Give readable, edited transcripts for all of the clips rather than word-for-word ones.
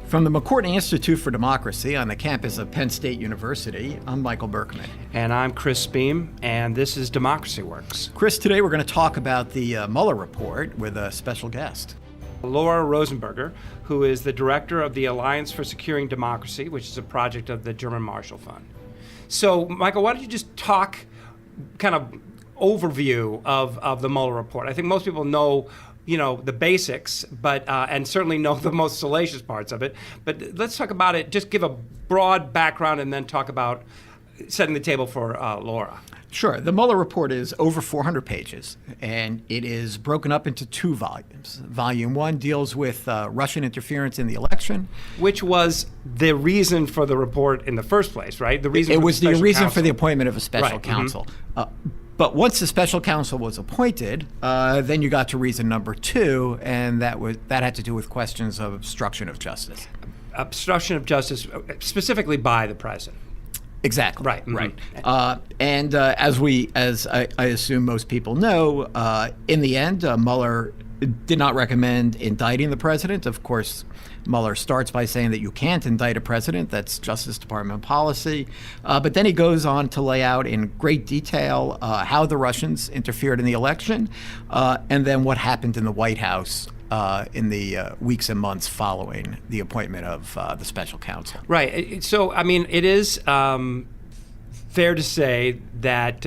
From the McCourtney Institute for Democracy on the campus of Penn State University, I'm Michael Berkman. And I'm Chris Beam, and this is Democracy Works. Chris, today we're going to talk about the Mueller report with a special guest. Laura Rosenberger, who is the director of the Alliance for Securing Democracy, which is a project of the German Marshall Fund. So, Michael, why don't you just talk kind of overview of the Mueller report? I think most people know the basics, but and certainly know the most salacious parts of it. But let's talk about it. Just give a broad background and then talk about setting the table for Laura. Sure. The Mueller report is over 400 pages, and it is broken up into two volumes. Volume 1 deals with Russian interference in the election. Which was the reason for the report in the first place, right? The reason it was the reason counsel. For the appointment of a special Right. counsel. But once the special counsel was appointed, then you got to reason number 2, and that had to do with questions of obstruction of justice. Obstruction of justice, specifically by the president. Exactly. Right. Mm-hmm. Right. And as I assume most people know, in the end, Mueller did not recommend indicting the president. Of course, Mueller starts by saying that you can't indict a president. That's Justice Department policy. But then he goes on to lay out in great detail how the Russians interfered in the election, and then what happened in the White House in the weeks and months following the appointment of the special counsel. Right. So, I mean, it is fair to say that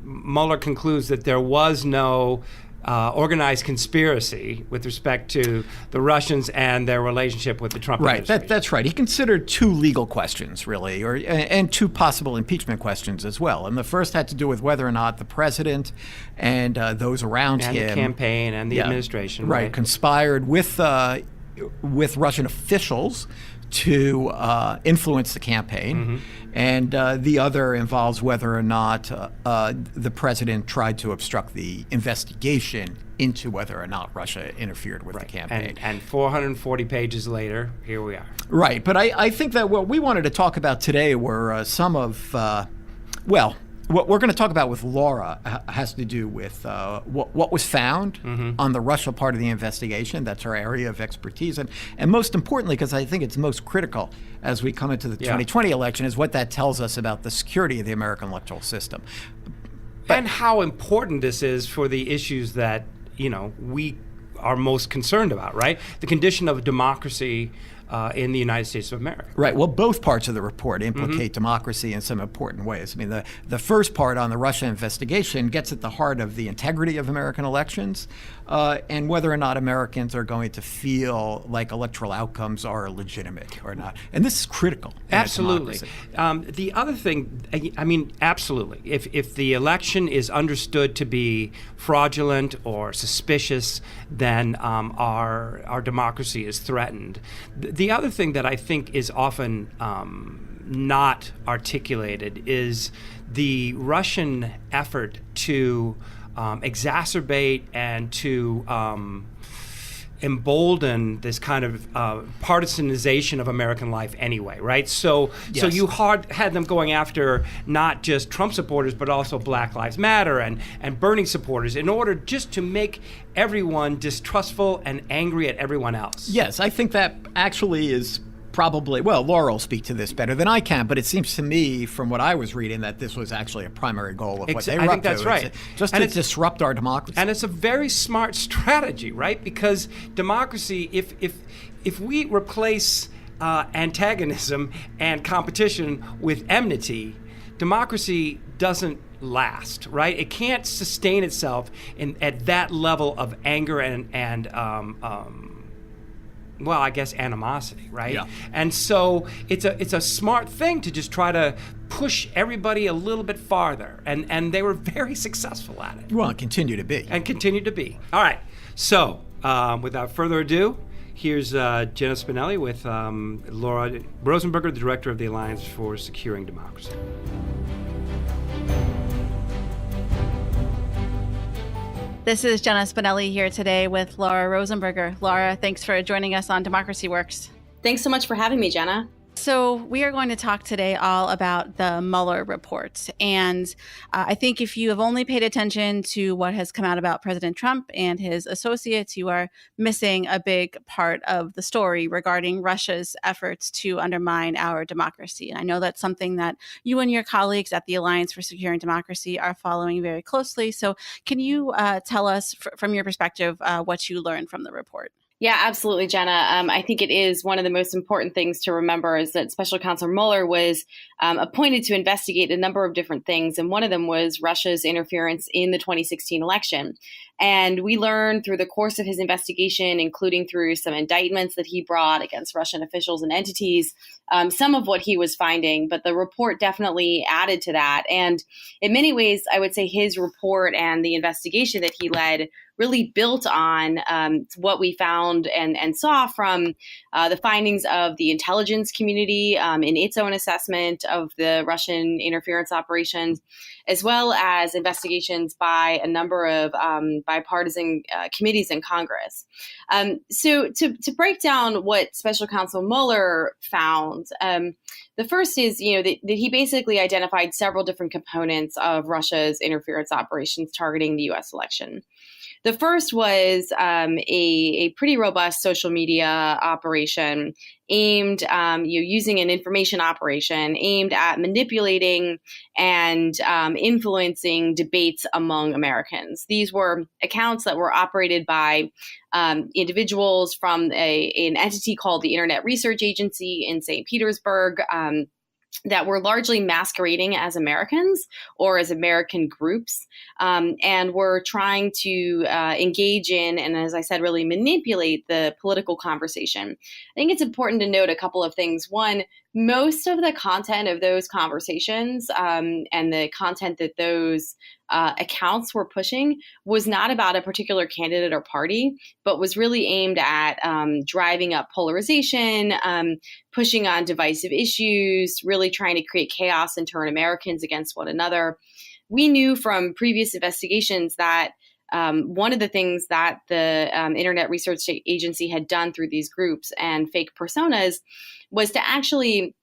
Mueller concludes that there was no organized conspiracy with respect to the Russians and their relationship with the Trump administration. Right, that's right. He considered two legal questions, really, and two possible impeachment questions as well. And the first had to do with whether or not the president and those around him, and the campaign and the administration, right, conspired with Russian officials to influence the campaign. Mm-hmm. And the other involves whether or not the president tried to obstruct the investigation into whether or not Russia interfered with the campaign. And 440 pages later, here we are. Right. But I think that what we wanted to talk about today were some of, what we're going to talk about with Laura has to do with what was found on the Russia part of the investigation. That's her area of expertise. And most importantly, because I think it's most critical as we come into the 2020 election, is what that tells us about the security of the American electoral system. And how important this is for the issues that, we are most concerned about, right? The condition of democracy in the United States of America. Right. Well, both parts of the report implicate democracy in some important ways. I mean, the first part on the Russia investigation gets at the heart of the integrity of American elections and whether or not Americans are going to feel like electoral outcomes are legitimate or not. And this is critical. Absolutely. The other thing, absolutely. If the election is understood to be fraudulent or suspicious, then our democracy is threatened. The other thing that I think is often not articulated is the Russian effort to exacerbate and to embolden this kind of partisanization of American life anyway, right? So you had them going after not just Trump supporters, but also Black Lives Matter and Bernie supporters in order just to make everyone distrustful and angry at everyone else. Yes, I think that actually is probably, Laura will speak to this better than I can, but it seems to me from what I was reading that this was actually a primary goal of what they were up to. I think that's right. Just to disrupt our democracy. And it's a very smart strategy, right? Because democracy, if we replace antagonism and competition with enmity, democracy doesn't last, right? It can't sustain itself at that level of anger and I guess animosity, right? Yeah. And so it's a smart thing to just try to push everybody a little bit farther, and they were very successful at it. Well, and continue to be. All right. So without further ado, here's Jenna Spinelli with Laura Rosenberger, the director of the Alliance for Securing Democracy. This is Jenna Spinelli here today with Laura Rosenberger. Laura, thanks for joining us on Democracy Works. Thanks so much for having me, Jenna. So we are going to talk today all about the Mueller report. And I think if you have only paid attention to what has come out about President Trump and his associates, you are missing a big part of the story regarding Russia's efforts to undermine our democracy. And I know that's something that you and your colleagues at the Alliance for Securing Democracy are following very closely. So can you tell us from your perspective what you learned from the report? Yeah, absolutely, Jenna. I think it is one of the most important things to remember is that Special Counsel Mueller was appointed to investigate a number of different things. And one of them was Russia's interference in the 2016 election. And we learned through the course of his investigation, including through some indictments that he brought against Russian officials and entities, some of what he was finding. But the report definitely added to that. And in many ways, I would say his report and the investigation that he led really built on what we found and saw from the findings of the intelligence community in its own assessment of the Russian interference operations, as well as investigations by a number of bipartisan committees in Congress. So to break down what Special Counsel Mueller found, the first is, that he basically identified several different components of Russia's interference operations targeting the U.S. election. The first was a pretty robust social media operation aimed, using an information operation aimed at manipulating and influencing debates among Americans. These were accounts that were operated by individuals from an entity called the Internet Research Agency in St. Petersburg, that were largely masquerading as Americans or as American groups, and were trying to engage in, and as I said, really manipulate the political conversation. I think it's important to note a couple of things. One, most of the content of those conversations and the content that those accounts were pushing was not about a particular candidate or party, but was really aimed at driving up polarization, pushing on divisive issues, really trying to create chaos and turn Americans against one another. We knew from previous investigations that one of the things that the Internet Research Agency had done through these groups and fake personas was to actually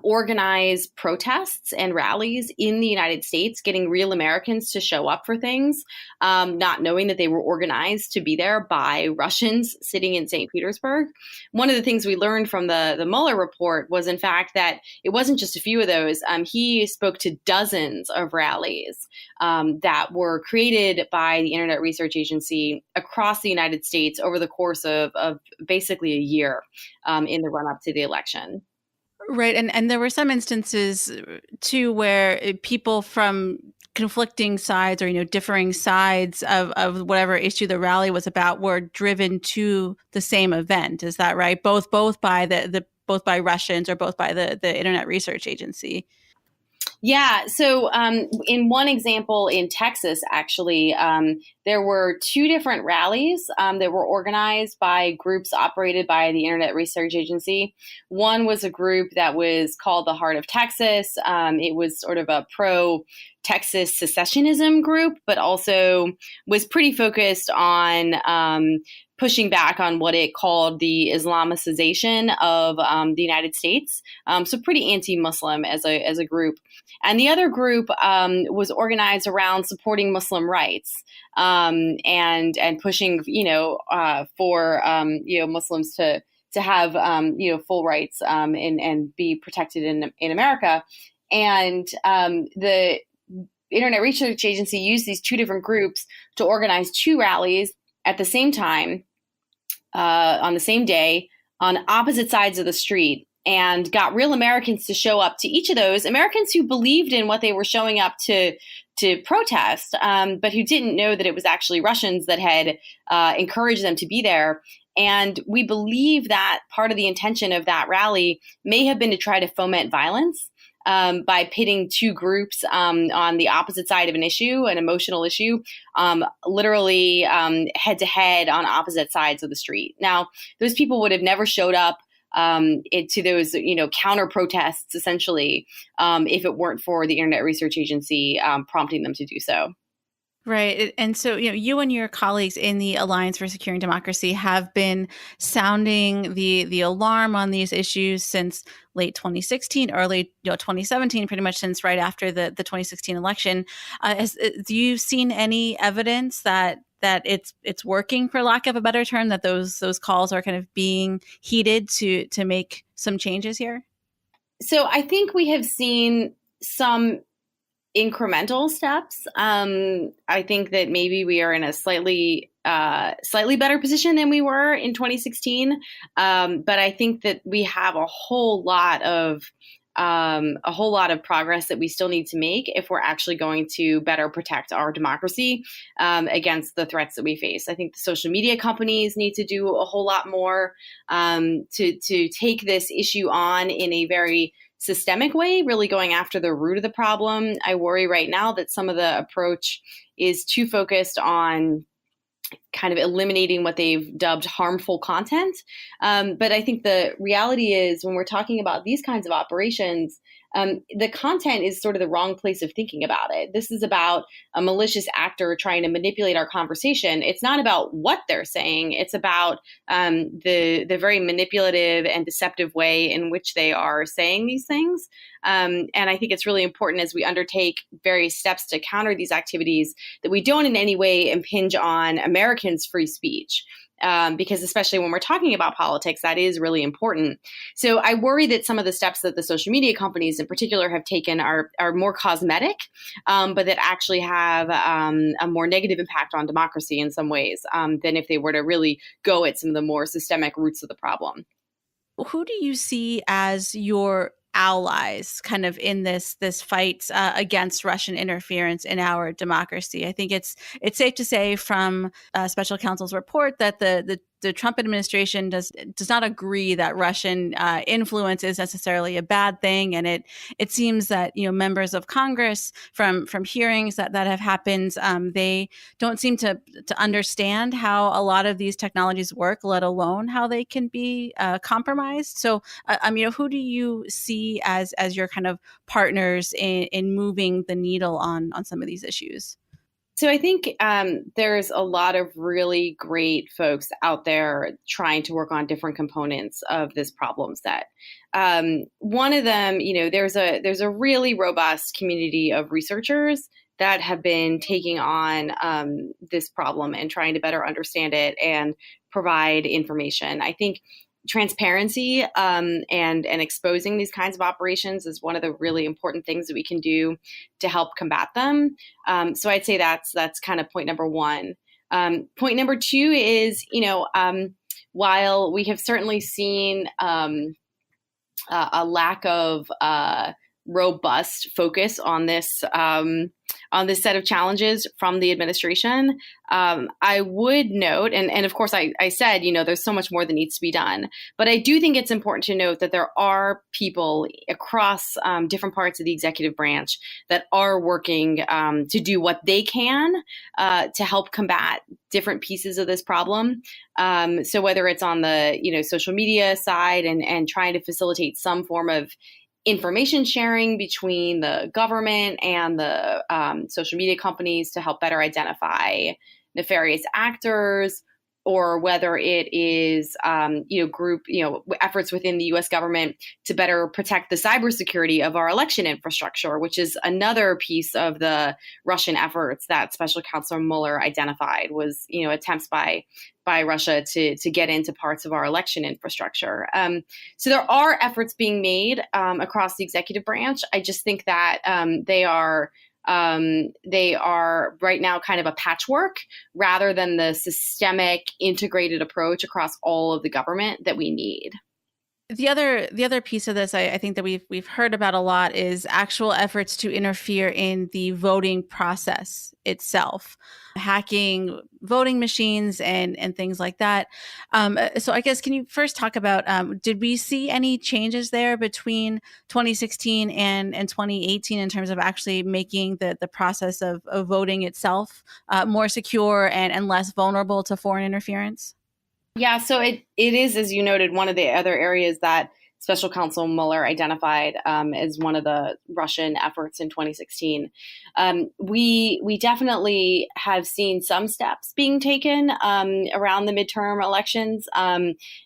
organize protests and rallies in the United States, getting real Americans to show up for things, not knowing that they were organized to be there by Russians sitting in St. Petersburg. One of the things we learned from the Mueller report was, in fact, that it wasn't just a few of those. He spoke to dozens of rallies that were created by the Internet Research Agency across the United States over the course of basically a year in the run-up to the election. Right. And there were some instances, too, where people from conflicting sides or, differing sides of whatever issue the rally was about were driven to the same event. Is that right? Both by both by Russians or both by the Internet Research Agency. Yeah. So in one example in Texas, actually, there were two different rallies that were organized by groups operated by the Internet Research Agency. One was a group that was called the Heart of Texas. It was sort of a pro-Texas secessionism group, but also was pretty focused on pushing back on what it called the Islamicization of the United States. So pretty anti-Muslim as a group. And the other group was organized around supporting Muslim rights and pushing, for Muslims to have full rights and be protected in America. And the Internet Research Agency used these two different groups to organize two rallies at the same time, on the same day, on opposite sides of the street, and got real Americans to show up to each of those, Americans who believed in what they were showing up to protest, but who didn't know that it was actually Russians that had encouraged them to be there. And we believe that part of the intention of that rally may have been to try to foment violence by pitting two groups on the opposite side of an issue, an emotional issue, literally head to head on opposite sides of the street. Now, those people would have never showed up to those, counter protests, essentially, if it weren't for the Internet Research Agency prompting them to do so. Right. And so, you and your colleagues in the Alliance for Securing Democracy have been sounding the alarm on these issues since late 2016, early 2017, pretty much since right after the 2016 election. Do you seen any evidence that it's working, for lack of a better term, that those calls are kind of being heeded to make some changes here? So I think we have seen some incremental steps. I think that maybe we are in a slightly better position than we were in 2016. But I think that we have a whole lot of progress that we still need to make if we're actually going to better protect our democracy against the threats that we face. I think the social media companies need to do a whole lot more to take this issue on in a very systemic way, really going after the root of the problem. I worry right now that some of the approach is too focused on kind of eliminating what they've dubbed harmful content. But I think the reality is when we're talking about these kinds of operations, the content is sort of the wrong place of thinking about it. This is about a malicious actor trying to manipulate our conversation. It's not about what they're saying. It's about the very manipulative and deceptive way in which they are saying these things. And I think it's really important as we undertake various steps to counter these activities that we don't in any way impinge on Americans' free speech. Because especially when we're talking about politics, that is really important. So I worry that some of the steps that the social media companies in particular have taken are more cosmetic, but that actually have a more negative impact on democracy in some ways than if they were to really go at some of the more systemic roots of the problem. Who do you see as your allies kind of in this fight against Russian interference in our democracy? I think it's safe to say from Special Counsel's report that the Trump administration does not agree that Russian influence is necessarily a bad thing, and it seems that members of Congress from hearings that have happened, they don't seem to understand how a lot of these technologies work, let alone how they can be compromised. So, who do you see as your kind of partners in moving the needle on some of these issues? So I think there's a lot of really great folks out there trying to work on different components of this problem set. One of them, there's a really robust community of researchers that have been taking on this problem and trying to better understand it and provide information. I think transparency and exposing these kinds of operations is one of the really important things that we can do to help combat them. So I'd say that's kind of point number one. Point number two is, while we have certainly seen a lack of robust focus on this set of challenges from the administration, I would note, and of course I said, there's so much more that needs to be done, but I do think it's important to note that there are people across different parts of the executive branch that are working to do what they can to help combat different pieces of this problem. So whether it's on the social media side and trying to facilitate some form of information sharing between the government and the social media companies to help better identify nefarious actors, or whether it is efforts within the U.S. government to better protect the cybersecurity of our election infrastructure, which is another piece of the Russian efforts that Special Counsel Mueller identified was attempts by Russia to get into parts of our election infrastructure. So there are efforts being made across the executive branch. I just think that they are right now kind of a patchwork rather than the systemic integrated approach across all of the government that we need. The other piece of this I think that we've heard about a lot is actual efforts to interfere in the voting process itself, hacking voting machines and things like that. So I guess, can you first talk about, did we see any changes there between 2016 and 2018 in terms of actually making the process of voting itself more secure and less vulnerable to foreign interference? Yeah, so it is, as you noted, one of the other areas that Special Counsel Mueller identified as one of the Russian efforts in 2016. We definitely have seen some steps being taken around the midterm elections,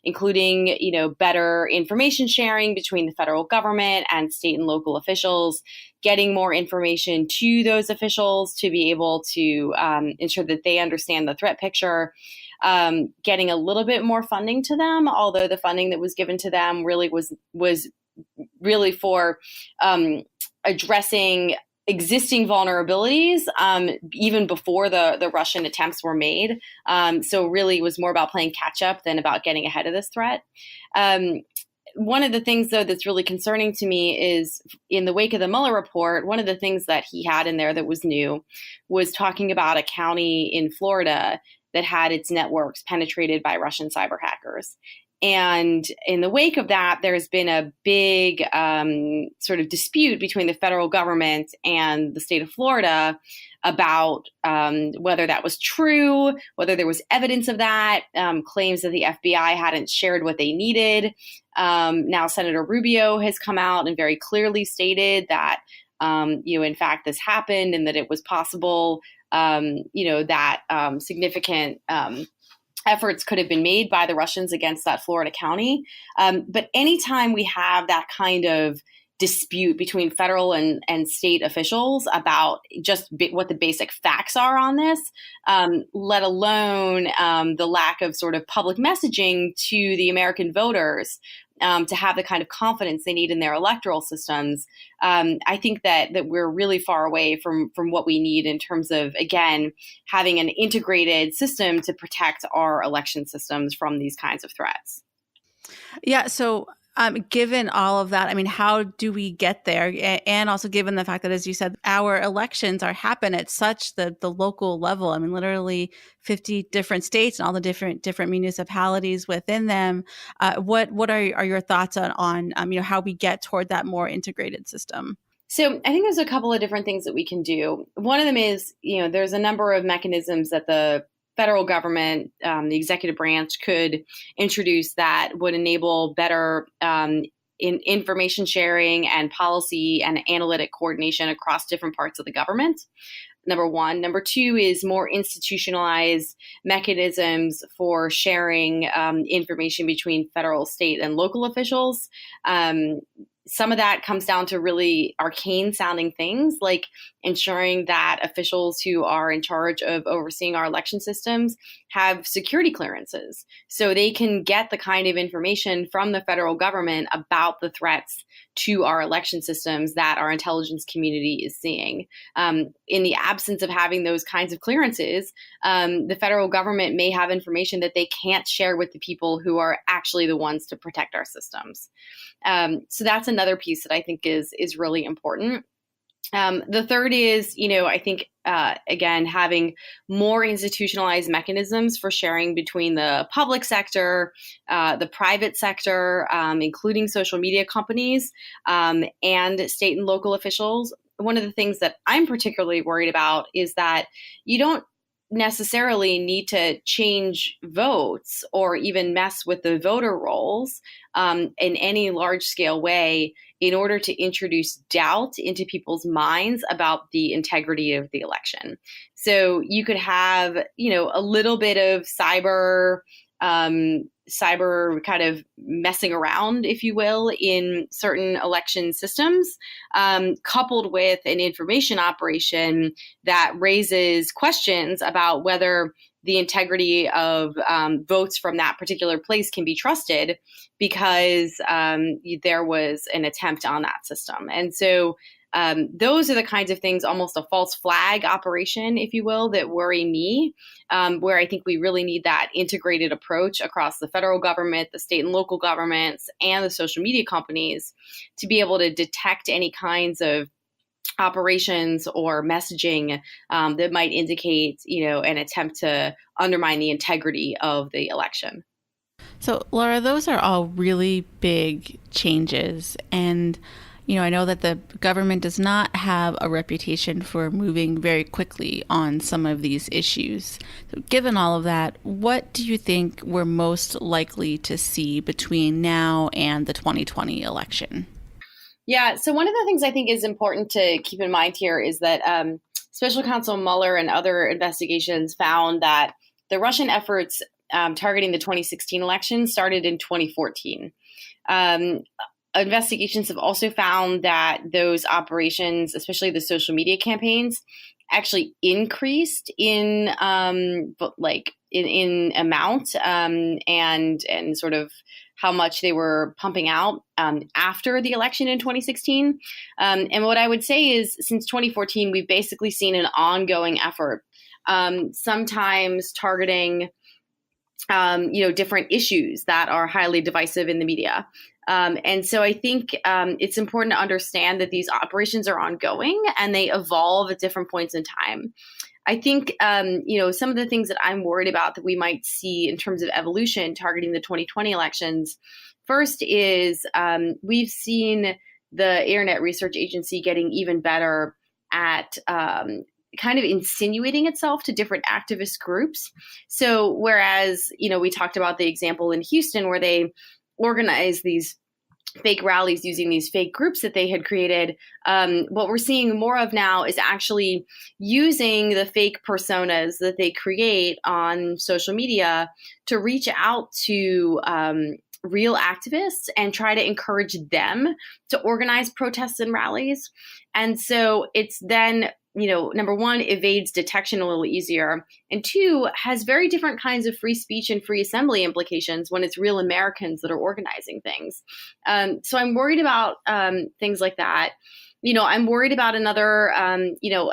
including better information sharing between the federal government and state and local officials, getting more information to those officials to be able to ensure that they understand the threat picture. Getting a little bit more funding to them, although the funding that was given to them really was really for addressing existing vulnerabilities even before the Russian attempts were made. So really it was more about playing catch up than about getting ahead of this threat. One of the things, though, that's really concerning to me is in the wake of the Mueller report, one of the things that he had in there that was new was talking about a county in Florida that had its networks penetrated by Russian cyber hackers. And in the wake of that, there's been a big sort of dispute between the federal government and the state of Florida about whether that was true, whether there was evidence of that, claims that the FBI hadn't shared what they needed. Now, Senator Rubio has come out and very clearly stated that, in fact, this happened and that it was possible, that significant efforts could have been made by the Russians against that Florida county. But anytime we have that kind of dispute between federal and state officials about just what the basic facts are on this, let alone the lack of sort of public messaging to the American voters to have the kind of confidence they need in their electoral systems, I think that we're really far away from what we need in terms of, again, having an integrated system to protect our election systems from these kinds of threats. Yeah. So given all of that, I mean, how do we get there? And also given the fact that, as you said, our elections happen at such the local level. I mean, literally 50 different states and all the different municipalities within them. What are your thoughts on how we get toward that more integrated system? So I think there's a couple of different things that we can do. One of them is, there's a number of mechanisms that the federal government, the executive branch, could introduce that would enable better information sharing and policy and analytic coordination across different parts of the government. Number one. Number two is more institutionalized mechanisms for sharing information between federal, state, and local officials. Some of that comes down to really arcane sounding things like ensuring that officials who are in charge of overseeing our election systems have security clearances so they can get the kind of information from the federal government about the threats to our election systems that our intelligence community is seeing. In the absence of having those kinds of clearances, the federal government may have information that they can't share with the people who are actually the ones to protect our systems. So that's another piece that I think is really important. The third is, I think, again, having more institutionalized mechanisms for sharing between the public sector, the private sector, including social media companies, and state and local officials. One of the things that I'm particularly worried about is that you don't necessarily need to change votes or even mess with the voter rolls in any large scale way in order to introduce doubt into people's minds about the integrity of the election. So you could have, a little bit of cyber kind of messing around, if you will, in certain election systems, coupled with an information operation that raises questions about whether the integrity of votes from that particular place can be trusted because there was an attempt on that system. And so those are the kinds of things, almost a false flag operation, if you will, that worry me, where I think we really need that integrated approach across the federal government, the state and local governments, and the social media companies to be able to detect any kinds of operations or messaging that might indicate, an attempt to undermine the integrity of the election. So, Laura, those are all really big changes. And I know that the government does not have a reputation for moving very quickly on some of these issues. So given all of that, what do you think we're most likely to see between now and the 2020 election? Yeah, so one of the things I think is important to keep in mind here is that Special Counsel Mueller and other investigations found that the Russian efforts targeting the 2016 election started in 2014. Investigations have also found that those operations, especially the social media campaigns, actually increased in in amount and sort of how much they were pumping out after the election in 2016. And what I would say is, since 2014, we've basically seen an ongoing effort, sometimes targeting different issues that are highly divisive in the media. And so I think it's important to understand that these operations are ongoing and they evolve at different points in time. I think, some of the things that I'm worried about that we might see in terms of evolution targeting the 2020 elections, first is we've seen the Internet Research Agency getting even better at kind of insinuating itself to different activist groups. So whereas, we talked about the example in Houston where they organized these fake rallies using these fake groups that they had created, what we're seeing more of now is actually using the fake personas that they create on social media to reach out to real activists and try to encourage them to organize protests and rallies. And so it's then, number one, evades detection a little easier, and two, has very different kinds of free speech and free assembly implications when it's real Americans that are organizing things. So I'm worried about things like that. I'm worried about another,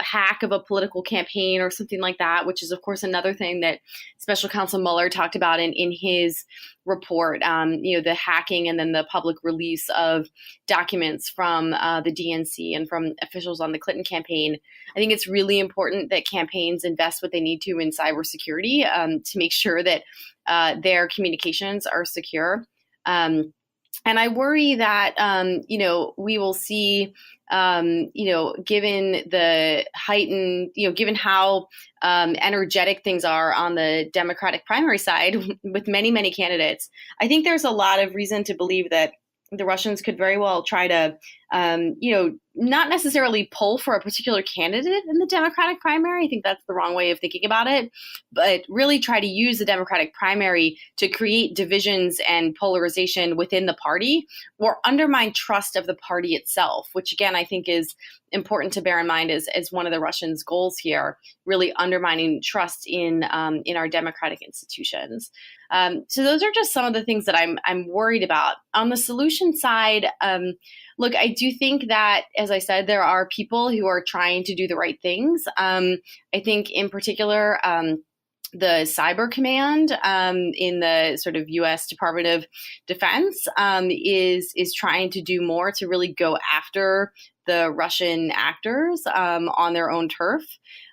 hack of a political campaign or something like that, which is, of course, another thing that Special Counsel Mueller talked about in his report, the hacking and then the public release of documents from the DNC and from officials on the Clinton campaign. I think it's really important that campaigns invest what they need to in cybersecurity to make sure that their communications are secure. And I worry that, we will see, given the heightened, given how energetic things are on the Democratic primary side with many, many candidates, I think there's a lot of reason to believe that the Russians could very well try to, not necessarily pull for a particular candidate in the Democratic primary. I think that's the wrong way of thinking about it, but really try to use the Democratic primary to create divisions and polarization within the party or undermine trust of the party itself, which again, I think is important to bear in mind as one of the Russians' goals here, really undermining trust in our democratic institutions. So those are just some of the things that I'm worried about. On the solution side, look, I do think that, as I said, there are people who are trying to do the right things. I think in particular, the Cyber Command in the sort of U.S. Department of Defense is trying to do more to really go after the Russian actors on their own turf.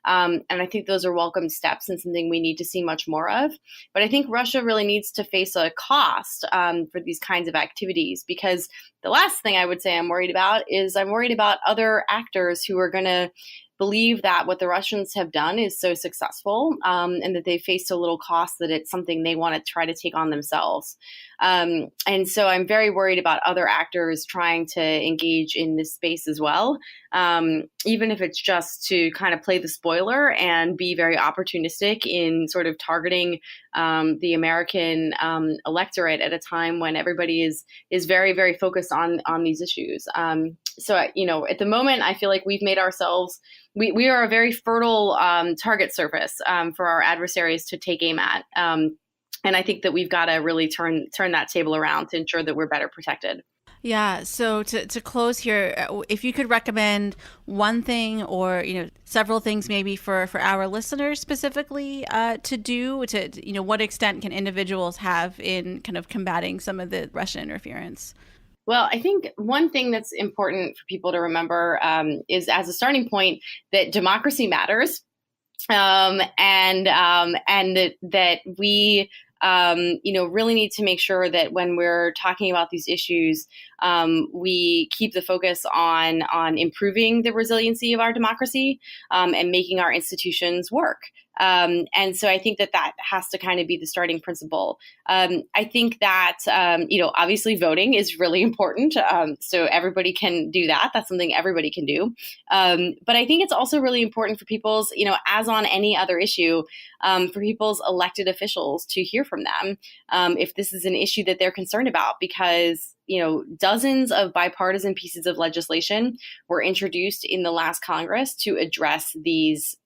And I think those are welcome steps and something we need to see much more of. But I think Russia really needs to face a cost for these kinds of activities, because the last thing I would say I'm worried about is I'm worried about other actors who are going to believe that what the Russians have done is so successful and that they face so little cost that it's something they want to try to take on themselves. And so I'm very worried about other actors trying to engage in this space as well, even if it's just to kind of play the spoiler and be very opportunistic in sort of targeting the American electorate at a time when everybody is very, very focused on these issues. So, at the moment, I feel like we've made ourselves, we are a very fertile target surface for our adversaries to take aim at. And I think that we've got to really turn that table around to ensure that we're better protected. Yeah. So to close here, if you could recommend one thing or, several things maybe for our listeners specifically to do to, what extent can individuals have in kind of combating some of the Russian interference? Well, I think one thing that's important for people to remember is, as a starting point, that democracy matters, and that we really need to make sure that when we're talking about these issues, we keep the focus on improving the resiliency of our democracy and making our institutions work. And so I think that has to kind of be the starting principle. I think that, obviously voting is really important. So everybody can do that. That's something everybody can do. But I think it's also really important for people's, as on any other issue, for people's elected officials to hear from them if this is an issue that they're concerned about, because dozens of bipartisan pieces of legislation were introduced in the last Congress to address these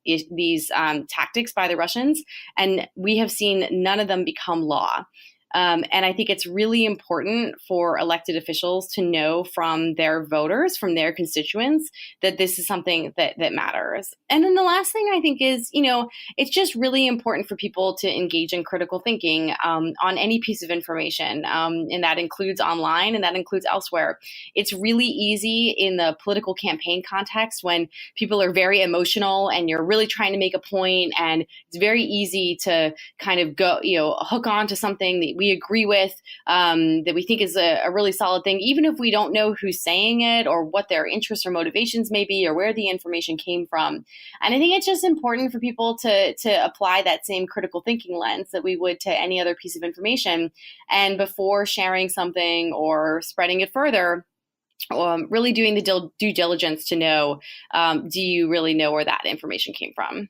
tactics by the Russians, and we have seen none of them become law. And I think it's really important for elected officials to know from their voters, from their constituents, that this is something that matters. And then the last thing I think is, it's just really important for people to engage in critical thinking on any piece of information. And that includes online and that includes elsewhere. It's really easy in the political campaign context when people are very emotional and you're really trying to make a point, and it's very easy to kind of go, hook on to something that we agree with, that we think is a really solid thing, even if we don't know who's saying it or what their interests or motivations may be or where the information came from. And I think it's just important for people to apply that same critical thinking lens that we would to any other piece of information. And before sharing something or spreading it further, really doing the due diligence to know, do you really know where that information came from?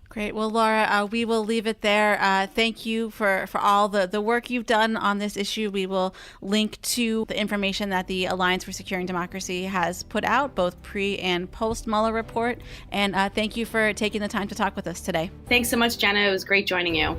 Great. Well, Laura, we will leave it there. Thank you for all the work you've done on this issue. We will link to the information that the Alliance for Securing Democracy has put out, both pre and post Mueller report. And thank you for taking the time to talk with us today. Thanks so much, Jenna. It was great joining you.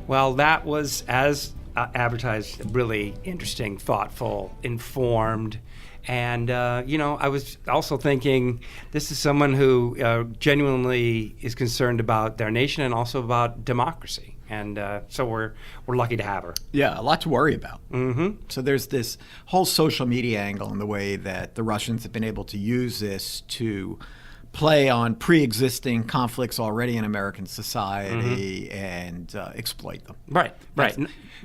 Well, that was, as advertised, really interesting, thoughtful, informed. And, I was also thinking this is someone who genuinely is concerned about their nation and also about democracy. And so we're lucky to have her. Yeah, a lot to worry about. Mm-hmm. So there's this whole social media angle in the way that the Russians have been able to use this to play on pre-existing conflicts already in American society and exploit them. Right.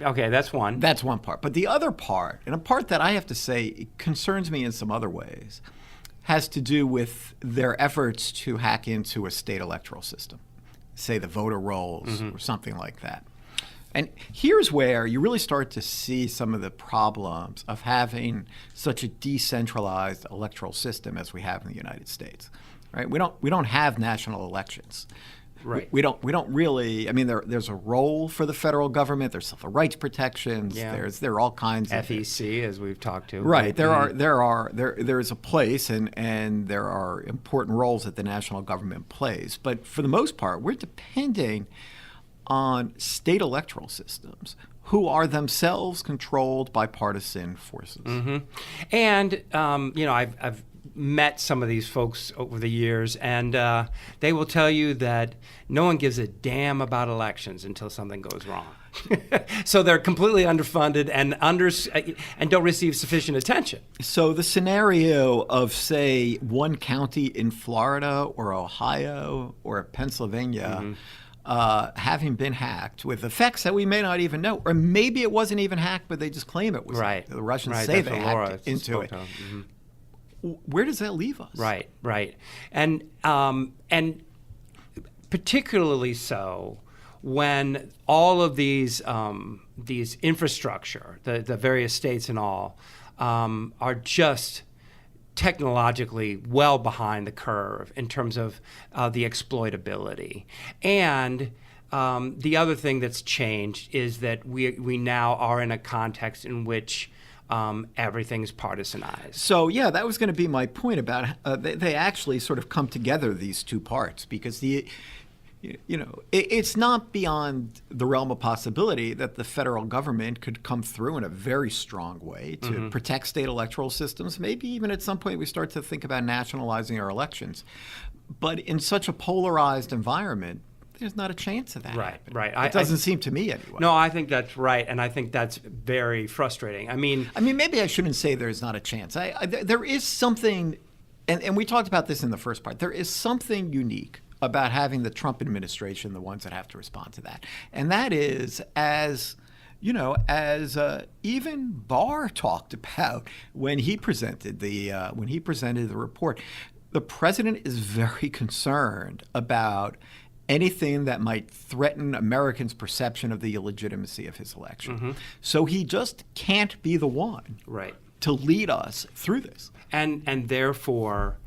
Okay, that's one. That's one part. But the other part, and a part that I have to say concerns me in some other ways, has to do with their efforts to hack into a state electoral system, say the voter rolls or something like that. And here's where you really start to see some of the problems of having such a decentralized electoral system as we have in the United States. Right? We don't have national elections. Right. We don't really. I mean, there's a role for the federal government. There's civil rights protections. Yeah. There are all kinds of FEC, as we've talked to. Right. There is a place and there are important roles that the national government plays. But for the most part, we're depending on state electoral systems who are themselves controlled by partisan forces. Mm-hmm. And I've met some of these folks over the years, and they will tell you that no one gives a damn about elections until something goes wrong. So they're completely underfunded and don't receive sufficient attention. So the scenario of, say, one county in Florida or Ohio or Pennsylvania having been hacked with effects that we may not even know, or maybe it wasn't even hacked, but they just claim it was. Right. The Russians right. say That's they what hacked into it. Mm-hmm. Where does that leave us? Right. And particularly so when all of these infrastructure, the various states and all, are just technologically well behind the curve in terms of the exploitability. And the other thing that's changed is that we now are in a context in which everything's partisanized. So, yeah, that was going to be my point about they actually sort of come together, these two parts, because it's not beyond the realm of possibility that the federal government could come through in a very strong way to protect state electoral systems. Maybe even at some point we start to think about nationalizing our elections. But in such a polarized environment, there's not a chance of that happening. Right. It doesn't seem to me anyway. No, I think that's right, and I think that's very frustrating. I mean, maybe I shouldn't say there's not a chance. There is something, and we talked about this in the first part, there is something unique about having the Trump administration the ones that have to respond to that. And that is, as even Barr talked about when he presented the report, the president is very concerned about anything that might threaten Americans' perception of the illegitimacy of his election. So he just can't be the one to lead us through this. And therefore,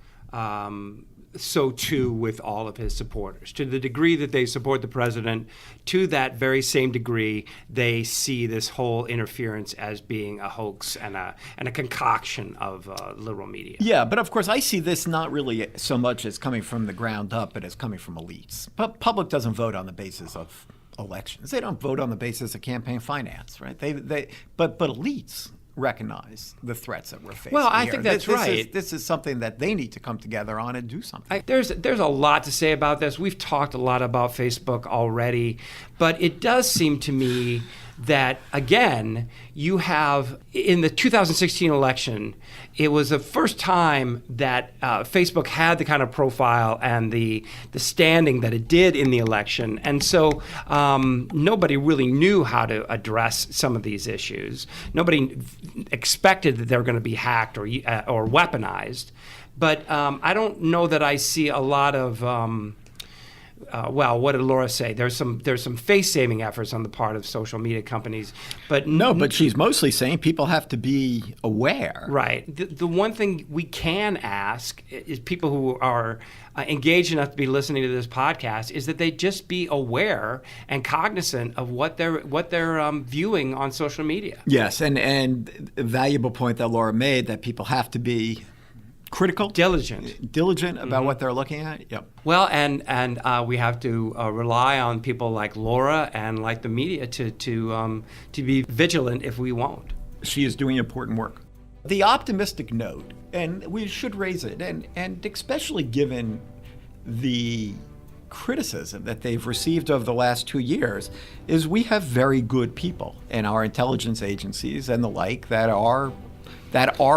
so too with all of his supporters. To the degree that they support the president, to that very same degree, they see this whole interference as being a hoax and a concoction of liberal media. Yeah, but of course I see this not really so much as coming from the ground up, but as coming from elites. Public doesn't vote on the basis of elections. They don't vote on the basis of campaign finance, right? But elites recognize the threats that we're facing. Well, I here. think that's right. This is something that they need to come together on and do something. There's a lot to say about this. We've talked a lot about Facebook already, but it does seem to me that, again, you have, in the 2016 election, it was the first time that Facebook had the kind of profile and the standing that it did in the election. And so nobody really knew how to address some of these issues. Nobody expected that they were going to be hacked or weaponized. But I don't know that I see a lot of what did Laura say? There's some face-saving efforts on the part of social media companies, but no. But she's mostly saying people have to be aware. Right. The one thing we can ask is people who are engaged enough to be listening to this podcast is that they just be aware and cognizant of what they're viewing on social media. Yes, and a valuable point that Laura made, that people have to be critical, diligent about what they're looking at. Yep. Well, and we have to rely on people like Laura and like the media to be vigilant if we won't. She is doing important work. The optimistic note, and we should raise it, and especially given the criticism that they've received over the last 2 years, is we have very good people in our intelligence agencies and the like that are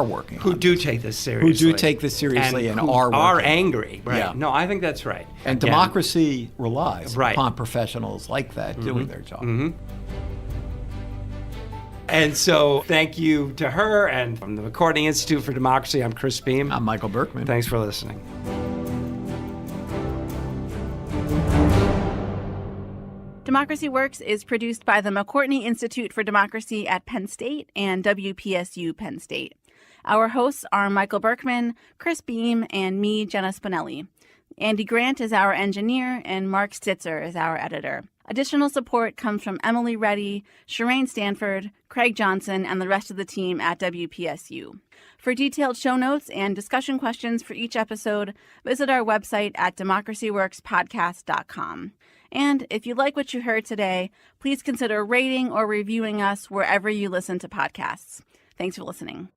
working. Who do take this seriously. Who do take this seriously and who are working. Are angry. Right. Yeah. No, I think that's right. And democracy relies upon professionals like that doing their job. And so thank you to her, and from the McCourtney Institute for Democracy, I'm Chris Beam. I'm Michael Berkman. Thanks for listening. Democracy Works is produced by the McCourtney Institute for Democracy at Penn State and WPSU Penn State. Our hosts are Michael Berkman, Chris Beam, and me, Jenna Spinelli. Andy Grant is our engineer, and Mark Stitzer is our editor. Additional support comes from Emily Reddy, Shireen Stanford, Craig Johnson, and the rest of the team at WPSU. For detailed show notes and discussion questions for each episode, visit our website at democracyworkspodcast.com. And if you like what you heard today, please consider rating or reviewing us wherever you listen to podcasts. Thanks for listening.